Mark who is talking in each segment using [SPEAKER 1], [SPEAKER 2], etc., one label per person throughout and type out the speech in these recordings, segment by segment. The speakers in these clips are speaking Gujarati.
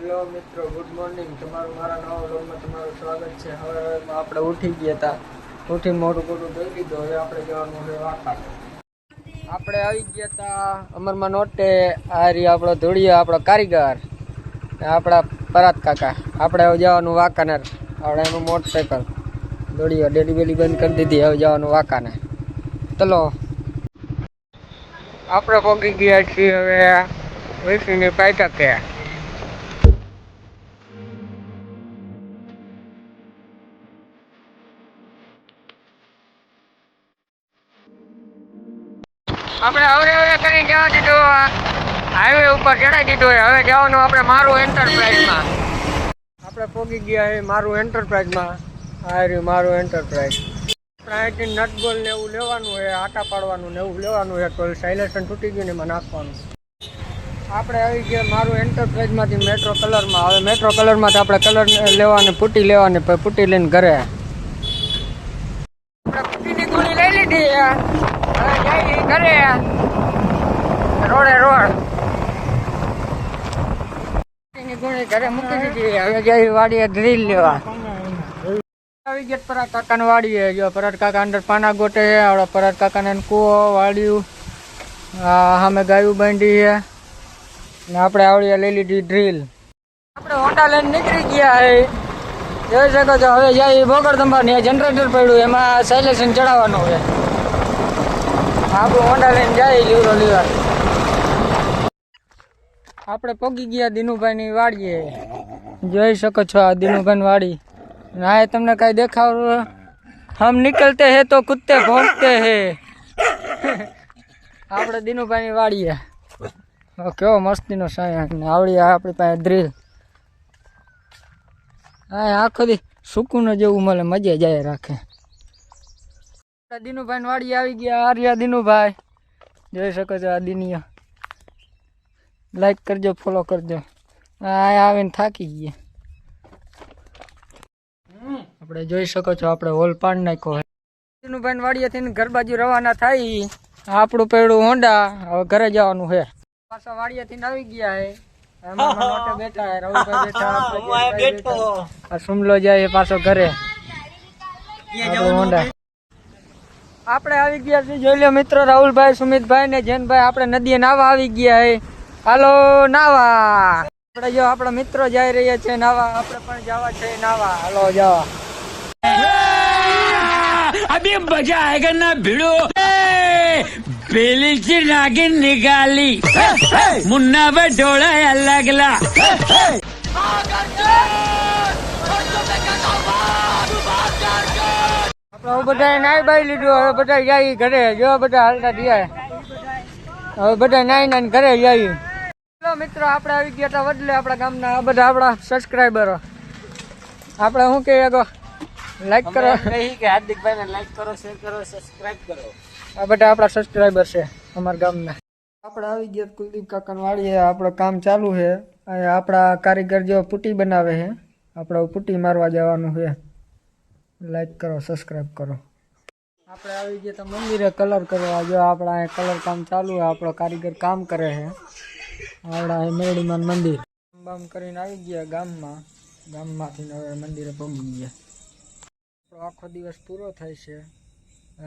[SPEAKER 1] હેલો મિત્રો, ગુડ મોર્નિંગ. તમારું મારા નવા વ્લોગમાં તમારું સ્વાગત છે. હવે આપણે ઉઠી ગયા હતા, ઉઠીને મોટું ધોઈ લીધું. હવે આપણે જવાનું છે વાંકા. આપણે આવી ગયા હતા અમરમાં નોટે. આ રહી આપણો ધોળિયો, આપણો કારીગર, આપણા પરાત કાકા. આપણે હવે જવાનું વાંકાનેર. આપણે એનું મોટરસાઇકલ ધોળિયો ડેલી બેલી બંધ કરી દીધી. હવે જવાનું વાંકાને. ચલો, આપણે પહોંચી ગયા છીએ હવે વિસની પાયથકે. આપણે હવે કરી જવા દીધું, હાઈવે ઉપર ચડાવી દીધું. હવે જવાનું આપણે મારું એન્ટરપ્રાઇઝમાં. આપણે પહોંચી ગયા છે મારું એન્ટરપ્રાઇઝમાં. આ રહ્યું મારું એન્ટરપ્રાઇઝ. આપણે અહીંથી નટ બોલ ને એવું લેવાનું છે, આટા પાડવાનું ને એવું લેવાનું છે. તો સાયલેશન તૂટી ગયું ને એમાં નાખવાનું. આપણે આવી ગયા મારું એન્ટરપ્રાઇઝમાંથી મેટ્રો કલરમાં. હવે મેટ્રો કલરમાંથી આપણે કલર લેવાની, પુટ્ટી લેવાની, પછી પુટ્ટી લઈને ઘરે. આપણે પુટ્ટીની ગોળી લઈ લીધી. હવે જઈ ઘરે, રોડે રોડ પુટ્ટીની ગોળી ઘરે મૂકી દીધી. હવે જઈ વાડીએ ડ્રીલ લેવા. આવી ગયા પરાત કાકાને વાડીએ. જો પરાત કાકા અંદર પાના ગોટે છે. આવડા પરાત કાકાને કૂવો વાળ્યું. સામે ગાયું બાંધી છે ને આપણે આવડીએ લઈ લીધી ડ્રીલ. આપણે હોન્ડા લઈને નીકળી ગયા છે, જોઈ શકો છો. હવે જાય ભોગડદંબા ને જનરેટર પડ્યું, એમાં સાયલેશન ચડાવવાનું છે. આપણું હોન્ડા લઈને જાય લીવરો લીવર. આપણે પગી ગયા દિનુભાઈની વાડીએ. જોઈ શકો છો આ દિનુભાઈની વાડી. ના તમને કઈ દેખાવ? હમ નીકળતે હે તો કુત્તે ભોંકતે હે. આપણે દિનુભાઈની વાડીએ. કેવો મસ્તીનો સાયન્સ ને આવડી આપણી પાસે ડ્રીલ. હા, આખો દી સુકૂન જેવું મળે, મજા જાય રાખે. દિનુભાઈ વાડી આવી ગયા. આર્યા દિનુભાઈ, જોઈ શકો છો આ દિનિયા. લાઈક કરજો, ફોલો કરજો. હા, આવીને થાકી ગયા. આપણે જોઈ શકો છો આપણે હોલ પાડ નાખ્યો. દિનુભાઈ વાડીએથી ઘર બાજુ રવાના થાય. આપણું પેડું હોન્ડા. હવે ઘરે જવાનું છે. પાછા વાડીએથી આવી ગયા હે. બેઠા હે રવિભાઈ બેઠા. આ સુમલો જાય પાછો ઘરે. હોન્ડા આપણે આવી ગયા છે. જોઈ લો મિત્રો, રાહુલભાઈ, સુમિતભાઈ ને જૈનભાઈ આપણે નદીએ નાવા આવી ગયા હે. હાલો નાવા. આપણે જો આપણા મિત્રો જઈ રહ્યા છે નાવા, આપણે પણ જવા છે નાવા. હાલો જવા.
[SPEAKER 2] अभी मजा आएगा ना भिड़ो बेली से नागिन निकाली मुन्ना पर ढोला अलगला.
[SPEAKER 1] આપણે બધા નાઈ બાઈ લીધું. હવે બધા જાય ઘરે. જો બધા હાલતા થયા. હવે બધા નાઈ નાઈ ઘરે જાય. ચલો મિત્રો, આપણે આવી ગયા હતા વડલે. આપણા ગામના બધા આપણા સબસ્ક્રાઈબરો. આપણે શું કહીએ તો લાઈક કરો, હાર્દિકભાઈ ને લાઈક કરો, શેર કરો, સબસ્ક્રાઇબ કરો. આ બધા આપણા સબસ્ક્રાઈબર છે અમારા ગામના. આપણે આવી ગયા કુલદીપ કાકાની વાડીએ. આપણું કામ ચાલુ છે. આપણા કારીગર જો પુટ્ટી બનાવે છે. આપણે પુટ્ટી મારવા જવાનું છે. લાઈક કરો, સબસ્ક્રાઇબ કરો. આપણે આવી ગયા તો મંદિરે કલર કરવા. જો આપણા કલર કામ ચાલુ છે. આપણો કારીગર કામ કરે છે. આપણા મેરડીમાં મંદિર કામ કરીને આવી ગયા ગામમાંથી હવે મંદિરે પહોંચી ગયા. આખો દિવસ પૂરો થાય છે.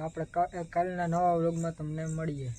[SPEAKER 1] આપણે કાલના નવા વ્લોગમાં તમને મળીએ.